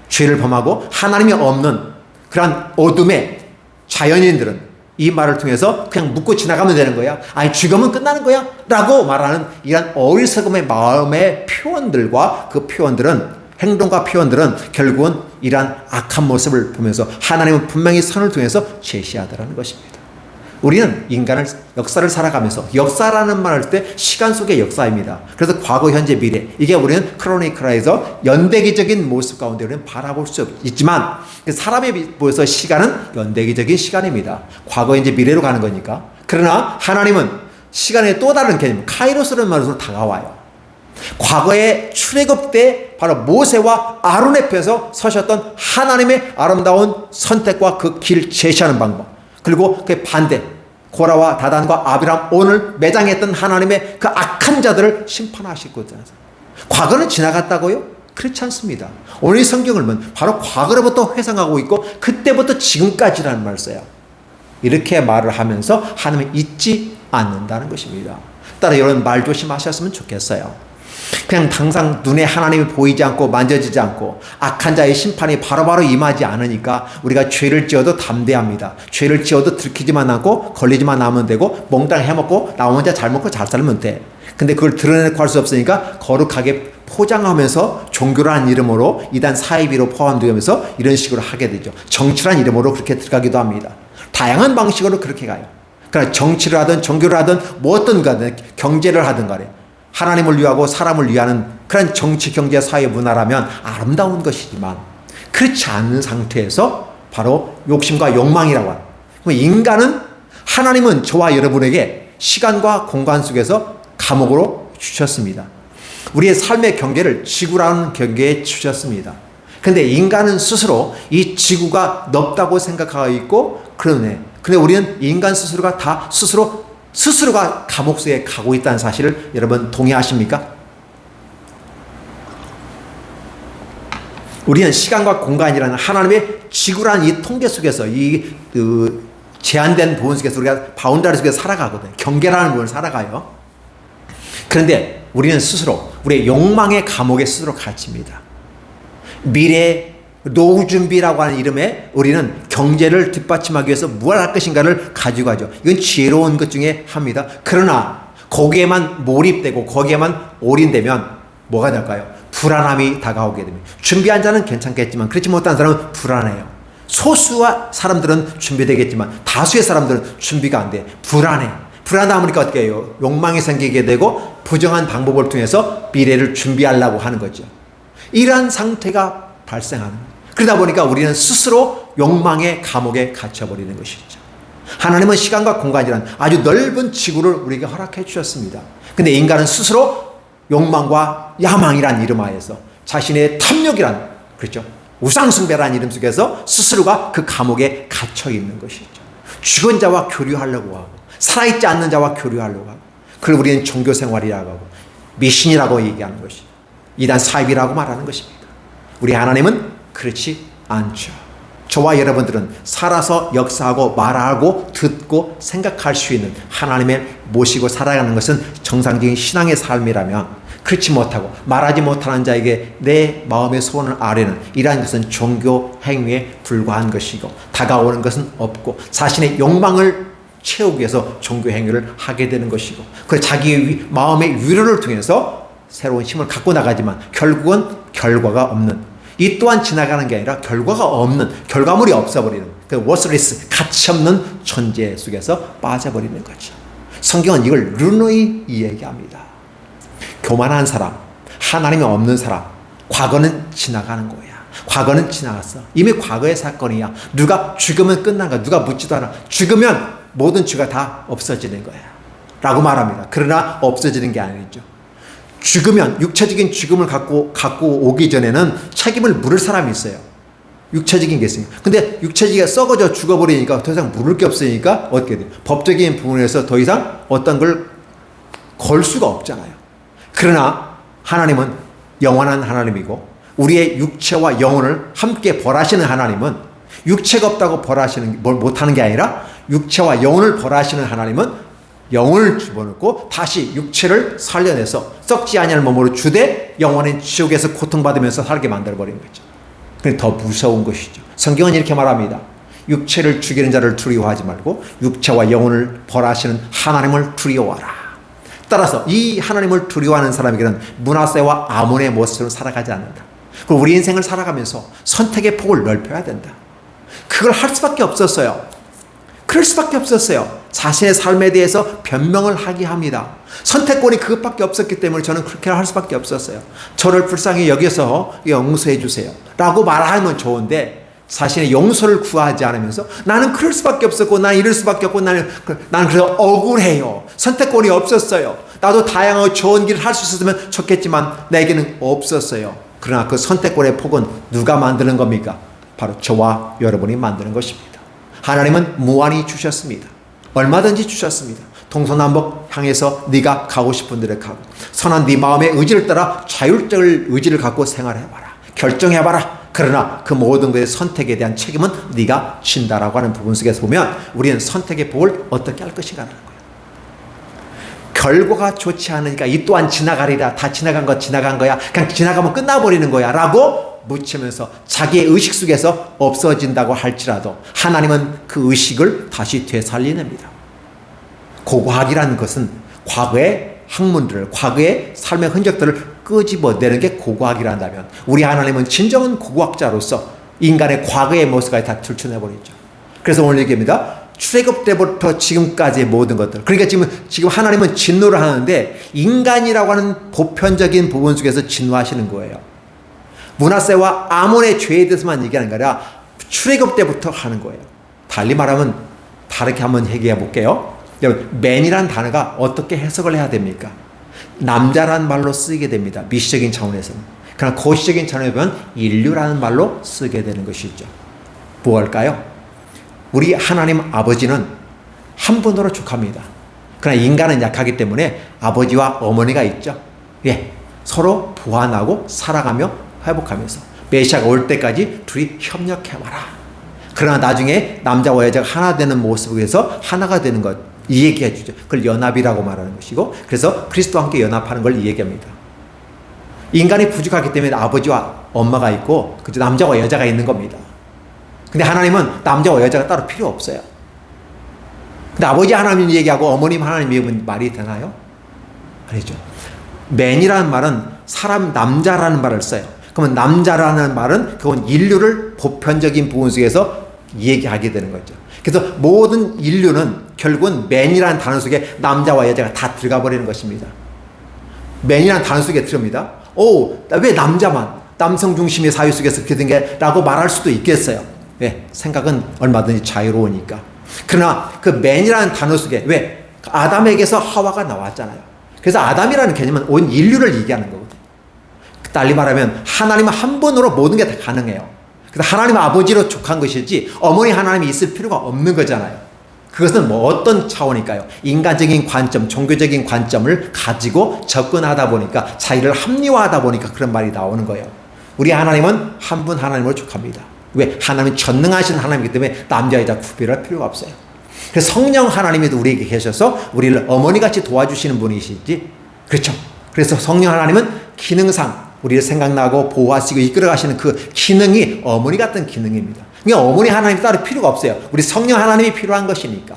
죄를 범하고 하나님이 없는 그런 어둠의 자연인들은 이 말을 통해서 그냥 묻고 지나가면 되는 거야, 아니 죽으면 끝나는 거야 라고 말하는 이런 어리석음의 마음의 표현들과 그 표현들은, 행동과 표현들은 결국은 이러한 악한 모습을 보면서 하나님은 분명히 선을 통해서 제시하더라는 것입니다. 우리는 인간을 역사를 살아가면서, 역사라는 말을 할 때 시간 속의 역사입니다. 그래서 과거, 현재, 미래, 이게 우리는 크로니크라에서 연대기적인 모습 가운데 우리는 바라볼 수 있지만 사람에 비해서 시간은 연대기적인 시간입니다. 과거, 현재, 미래로 가는 거니까. 그러나 하나님은 시간의 또 다른 개념, 카이로스라는 말로 다가와요. 과거의 출애굽 때 바로 모세와 아론 앞에서 서셨던 하나님의 아름다운 선택과 그 길 제시하는 방법, 그리고 그 반대 고라와 다단과 아비람 오늘 매장했던 하나님의 그 악한 자들을 심판하시거든요. 과거는 지나갔다고요? 그렇지 않습니다. 오늘 이 성경을 보면 바로 과거로부터 회상하고 있고 그때부터 지금까지라는 말을 써요. 이렇게 말을 하면서 하나님은 잊지 않는다는 것입니다. 따라 이런 말 조심하셨으면 좋겠어요. 그냥 항상 눈에 하나님이 보이지 않고 만져지지 않고 악한 자의 심판이 바로바로 임하지 않으니까 우리가 죄를 지어도 담대합니다. 죄를 지어도 들키지만 않고 걸리지만 않으면 되고 몽땅 해먹고 나 혼자 잘 먹고 잘 살면 돼. 근데 그걸 드러내고 할 수 없으니까 거룩하게 포장하면서 종교라는 이름으로 이단 사이비로 포함되면서 이런 식으로 하게 되죠. 정치란 이름으로 그렇게 들어가기도 합니다. 다양한 방식으로 그렇게 가요. 그러나 정치를 하든 종교를 하든 뭐 어떤 가든 경제를 하든 간에 하나님을 위하고 사람을 위하는 그런 정치, 경제, 사회, 문화라면 아름다운 것이지만 그렇지 않은 상태에서 바로 욕심과 욕망이라고 하는, 인간은 하나님은 저와 여러분에게 시간과 공간 속에서 감옥으로 주셨습니다. 우리의 삶의 경계를 지구라는 경계에 주셨습니다. 그런데 인간은 스스로 이 지구가 넓다고 생각하고 있고 그러네. 근데 우리는 인간 스스로가 다 스스로가 감옥 속에 가고 있다는 사실을 여러분 동의하십니까? 우리는 시간과 공간이라는 하나님의 지구라는 이 통계 속에서 제한된 부분 속에서 우리가 바운다리 속에서 살아가거든요. 경계라는 부분을 살아가요. 그런데 우리는 스스로 우리의 욕망의 감옥에 스스로 갇힙니다. 미래 노후 준비라고 하는 이름에 우리는 경제를 뒷받침하기 위해서 무엇을 할 것인가를 가지고 가죠. 이건 지혜로운 것 중에 합니다. 그러나 거기에만 몰입되고 거기에만 올인되면 뭐가 될까요? 불안함이 다가오게 됩니다. 준비한 자는 괜찮겠지만 그렇지 못한 사람은 불안해요. 소수와 사람들은 준비되겠지만 다수의 사람들은 준비가 안 돼. 불안하다 보니까 어떻게 해요? 욕망이 생기게 되고 부정한 방법을 통해서 미래를 준비하려고 하는 거죠. 이러한 상태가 발생하는 거예요. 그러다 보니까 우리는 스스로 욕망의 감옥에 갇혀버리는 것이죠. 하나님은 시간과 공간이란 아주 넓은 지구를 우리에게 허락해 주셨습니다. 근데 인간은 스스로 욕망과 야망이란 이름 하에서 자신의 탐욕이란, 그렇죠, 우상숭배라는 이름 속에서 스스로가 그 감옥에 갇혀 있는 것이죠. 죽은 자와 교류하려고 하고 살아있지 않는 자와 교류하려고 하고 그걸 우리는 종교생활이라고 하고 미신이라고 얘기하는 것이죠. 이단 사입이라고 말하는 것입니다. 우리 하나님은 그렇지 않죠. 저와 여러분들은 살아서 역사하고 말하고 듣고 생각할 수 있는 하나님을 모시고 살아가는 것은 정상적인 신앙의 삶이라면 그렇지 못하고 말하지 못하는 자에게 내 마음의 소원을 아뢰는 이러한 것은 종교 행위에 불과한 것이고 다가오는 것은 없고 자신의 욕망을 채우기 위해서 종교 행위를 하게 되는 것이고 그 자기의 마음의 위로를 통해서 새로운 힘을 갖고 나가지만 결국은 결과가 없는, 이 또한 지나가는 게 아니라 결과가 없는, 결과물이 없어버리는 그 worthless, 가치 없는 존재 속에서 빠져버리는 거죠. 성경은 이걸 르노이 얘기합니다. 교만한 사람, 하나님이 없는 사람, 과거는 지나가는 거야. 과거는 지나갔어. 이미 과거의 사건이야. 누가 죽으면 끝난 거야. 누가 묻지도 않아. 죽으면 모든 죄가 다 없어지는 거야 라고 말합니다. 그러나 없어지는 게 아니죠. 죽으면 육체적인 죽음을 갖고 오기 전에는 책임을 물을 사람이 있어요. 육체적인 게 있으니까. 근데 육체적이 썩어져 죽어버리니까 더 이상 물을 게 없으니까 어떻게 돼요? 법적인 부분에서 더 이상 어떤 걸 걸 수가 없잖아요. 그러나 하나님은 영원한 하나님이고 우리의 육체와 영혼을 함께 벌하시는 하나님은 육체가 없다고 벌하시는 뭘 못하는 게 아니라 육체와 영혼을 벌하시는 하나님은 영혼을 집어넣고 다시 육체를 살려내서 썩지 아니할 몸으로 주되 영원한 지옥에서 고통받으면서 살게 만들어버리는 거죠. 그게 더 무서운 것이죠. 성경은 이렇게 말합니다. 육체를 죽이는 자를 두려워하지 말고 육체와 영혼을 벌하시는 하나님을 두려워하라. 따라서 이 하나님을 두려워하는 사람에게는 므낫세와 아몬의 모습으로 살아가지 않는다. 그리고 우리 인생을 살아가면서 선택의 폭을 넓혀야 된다. 그걸 할 수밖에 없었어요. 그럴 수밖에 없었어요. 자신의 삶에 대해서 변명을 하게 합니다. 선택권이 그것밖에 없었기 때문에 저는 그렇게 할 수밖에 없었어요. 저를 불쌍히 여겨서 용서해 주세요 라고 말하면 좋은데 자신의 용서를 구하지 않으면서 나는 그럴 수밖에 없었고 나는 이럴 수밖에 없고 나는 그래서 억울해요. 선택권이 없었어요. 나도 다양하고 좋은 길을 할 수 있었으면 좋겠지만 내게는 없었어요. 그러나 그 선택권의 폭은 누가 만드는 겁니까? 바로 저와 여러분이 만드는 것입니다. 하나님은 무한히 주셨습니다. 얼마든지 주셨습니다. 동서남북 향해서 네가 가고 싶은 데를 가고 선한 네 마음의 의지를 따라 자율적인 의지를 갖고 생활해봐라. 결정해봐라. 그러나 그 모든 것의 선택에 대한 책임은 네가 진다라고 하는 부분 속에서 보면 우리는 선택의 복을 어떻게 할 것인가 하는 거예요. 결과가 좋지 않으니까 이 또한 지나가리라. 다 지나간 거 지나간 거야. 그냥 지나가면 끝나버리는 거야 라고 묻히면서 자기의 의식 속에서 없어진다고 할지라도 하나님은 그 의식을 다시 되살려냅니다. 고고학이라는 것은 과거의 학문들을, 과거의 삶의 흔적들을 끄집어내는 게 고고학이란다면 우리 하나님은 진정한 고고학자로서 인간의 과거의 모습까지 다 들춰내버리죠. 그래서 오늘 얘기합니다. 출애굽 때부터 지금까지의 모든 것들. 그러니까 지금 하나님은 진노를 하는데 인간이라고 하는 보편적인 부분 속에서 진노하시는 거예요. 므낫세와 아몬의 죄에 대해서만 얘기하는 게 아니라 출애굽 때부터 하는 거예요. 달리 말하면 다르게 한번 얘기해 볼게요. 맨이란 단어가 어떻게 해석을 해야 됩니까? 남자란 말로 쓰이게 됩니다. 미시적인 차원에서는. 그러나 고시적인 차원에 보면 인류라는 말로 쓰게 되는 것이죠. 무엇일까요? 우리 하나님 아버지는 한 분으로 족합니다. 그러나 인간은 약하기 때문에 아버지와 어머니가 있죠. 예, 서로 보완하고 살아가며 회복하면서 메시아가 올 때까지 둘이 협력해봐라. 그러나 나중에 남자와 여자가 하나 되는 모습에서 하나가 되는 것, 이 얘기해 주죠. 그걸 연합이라고 말하는 것이고, 그래서 그리스도와 함께 연합하는 걸 이 얘기합니다. 인간이 부족하기 때문에 아버지와 엄마가 있고 그저 남자와 여자가 있는 겁니다. 근데 하나님은 남자와 여자가 따로 필요 없어요. 근데 아버지 하나님 얘기하고 어머님 하나님 얘기하면 말이 되나요? 아니죠. 맨이라는 말은 사람 남자라는 말을 써요. 그러면 남자라는 말은 그건 인류를 보편적인 부분 속에서 얘기하게 되는 거죠. 그래서 모든 인류는 결국은 맨이라는 단어 속에 남자와 여자가 다 들어가 버리는 것입니다. 맨이라는 단어 속에 들어옵니다. 왜 남자만 남성 중심의 사회 속에서 그렇게 된 게 라고 말할 수도 있겠어요. 왜? 생각은 얼마든지 자유로우니까. 그러나 그 맨이라는 단어 속에 왜? 아담에게서 하와가 나왔잖아요. 그래서 아담이라는 개념은 온 인류를 얘기하는 거거든요. 달리 말하면 하나님은 한 분으로 모든 게 다 가능해요. 그래서 하나님 아버지로 족한 것이지 어머니 하나님이 있을 필요가 없는 거잖아요. 그것은 뭐 어떤 차원일까요? 인간적인 관점, 종교적인 관점을 가지고 접근하다 보니까 자기를 합리화하다 보니까 그런 말이 나오는 거예요. 우리 하나님은 한 분 하나님으로 족합니다. 왜? 하나님은 전능하신 하나님이기 때문에 남자 여자 구별할 필요가 없어요. 그래서 성령 하나님이 우리에게 계셔서 우리를 어머니같이 도와주시는 분이시지. 그렇죠. 그래서 성령 하나님은 기능상 우리를 생각나고 보호하시고 이끌어가시는 그 기능이 어머니 같은 기능입니다. 그러니까 어머니 하나님이 따로 필요가 없어요. 우리 성령 하나님이 필요한 것이니까.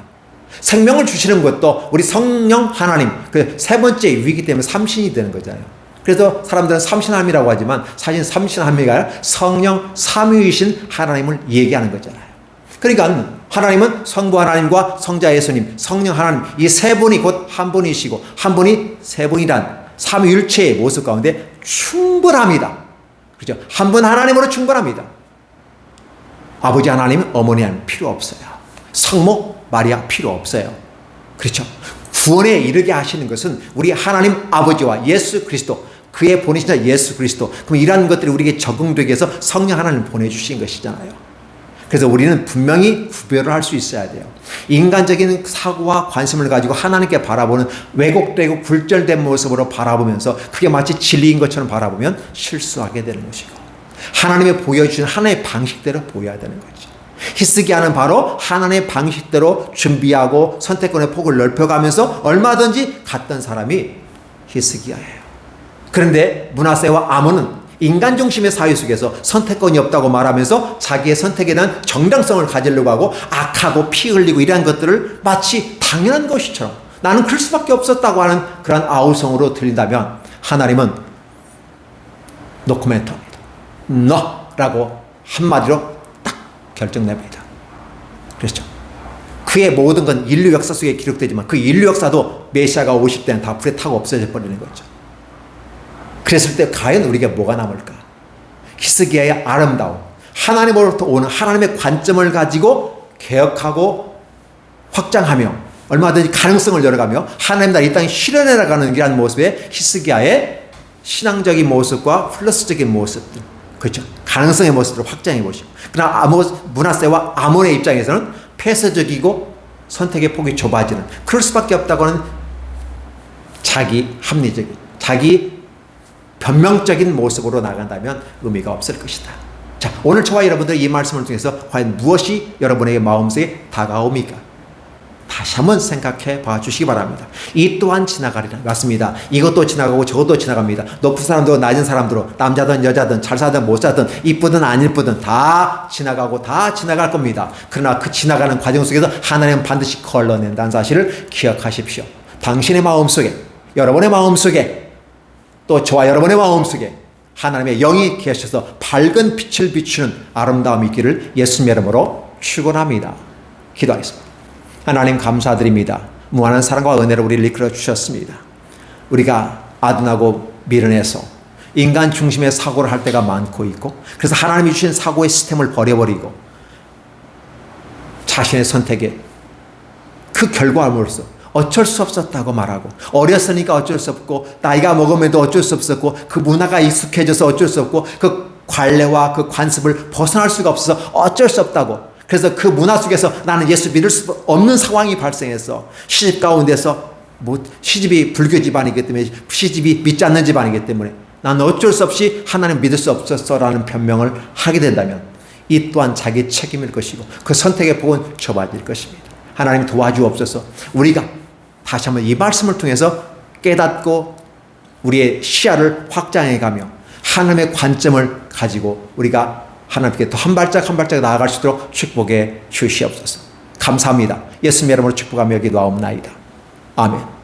생명을 주시는 것도 우리 성령 하나님, 그 세 번째 위기 때문에 삼신이 되는 거잖아요. 그래서 사람들은 삼신함이라고 하지만 사실 삼신함이 아니라 성령 삼위이신 하나님을 얘기하는 거잖아요. 그러니까 하나님은 성부 하나님과 성자 예수님, 성령 하나님 이 세 분이 곧 한 분이시고 한 분이 세 분이란 삼위일체의 모습 가운데 충분합니다. 그렇죠? 한 분 하나님으로 충분합니다. 아버지 하나님, 어머니 하나님 필요 없어요. 성모 마리아 필요 없어요. 그렇죠? 구원에 이르게 하시는 것은 우리 하나님 아버지와 예수 그리스도, 그의 보내신 자 예수 그리스도. 그럼 이러한 것들이 우리에게 적응되게 해서 성령 하나님을 보내주신 것이잖아요. 그래서 우리는 분명히 구별을 할 수 있어야 돼요. 인간적인 사고와 관심을 가지고 하나님께 바라보는 왜곡되고 굴절된 모습으로 바라보면서 그게 마치 진리인 것처럼 바라보면 실수하게 되는 것이고, 하나님이 보여주신 하나님의 방식대로 보여야 되는 거죠. 히스기야는 바로 하나님의 방식대로 준비하고 선택권의 폭을 넓혀가면서 얼마든지 갔던 사람이 히스기야예요. 그런데 므낫세와 아몬은 인간 중심의 사회 속에서 선택권이 없다고 말하면서 자기의 선택에 대한 정당성을 가지려고 하고 악하고 피 흘리고 이러한 것들을 마치 당연한 것이처럼 나는 그럴 수밖에 없었다고 하는 그런 아우성으로 들린다면 하나님은 노코멘트합니다. 너라고 한마디로 딱 결정냅니다. 그렇죠. 그의 모든 건 인류 역사 속에 기록되지만 그 인류 역사도 메시아가 오실 때는 다 불에 타고 없어져 버리는 거죠. 그랬을 때 과연 우리에게 뭐가 남을까? 히스기야의 아름다움, 하나님으로부터 오는 하나님의 관점을 가지고 개혁하고 확장하며 얼마든지 가능성을 열어가며 하나님 나라 이 땅에 실현해나가는 이라는 모습의 히스기야의 신앙적인 모습과 플러스적인 모습들, 그렇죠? 가능성의 모습을 확장해 보시고, 그러나 므낫세와 아몬의 입장에서는 폐쇄적이고 선택의 폭이 좁아지는, 그럴 수밖에 없다고 하는 자기 합리적인, 자기 변명적인 모습으로 나간다면 의미가 없을 것이다. 자, 오늘 저와 여러분들이 이 말씀을 통해서 과연 무엇이 여러분에게 마음속에 다가옵니까? 다시 한번 생각해 봐 주시기 바랍니다. 이 또한 지나가리라. 맞습니다. 이것도 지나가고 저것도 지나갑니다. 높은 사람도 낮은 사람도, 남자든 여자든 잘 사든 못 사든 이쁘든 안 이쁘든 다 지나가고 다 지나갈 겁니다. 그러나 그 지나가는 과정 속에서 하나님은 반드시 걸러낸다는 사실을 기억하십시오. 당신의 마음속에, 여러분의 마음속에, 또 저와 여러분의 마음속에 하나님의 영이 계셔서 밝은 빛을 비추는 아름다움이 있기를 예수님의 이름으로 축원합니다. 기도하겠습니다. 하나님 감사드립니다. 무한한 사랑과 은혜로 우리를 이끌어 주셨습니다. 우리가 아둔하고 미련해서 인간 중심의 사고를 할 때가 많고 있고, 그래서 하나님이 주신 사고의 시스템을 버려버리고 자신의 선택에 그 결과물로서 어쩔 수 없었다고 말하고, 어렸으니까 어쩔 수 없고, 나이가 먹으면도 어쩔 수 없었고, 그 문화가 익숙해져서 어쩔 수 없고, 그 관례와 그 관습을 벗어날 수가 없어서 어쩔 수 없다고, 그래서 그 문화 속에서 나는 예수 믿을 수 없는 상황이 발생해서 시집 가운데서 시집이 불교 집안이기 때문에, 시집이 믿지 않는 집안이기 때문에 나는 어쩔 수 없이 하나님 믿을 수 없었어라는 변명을 하게 된다면 이 또한 자기 책임일 것이고 그 선택의 폭은 좁아질 것입니다. 하나님 도와주옵소서. 우리가 다시 한번 이 말씀을 통해서 깨닫고 우리의 시야를 확장해가며 하나님의 관점을 가지고 우리가 하나님께 더 한 발짝 한 발짝 나아갈 수 있도록 축복해 주시옵소서. 감사합니다. 예수님의 이름으로 축복하며 기도하옵나이다. 아멘.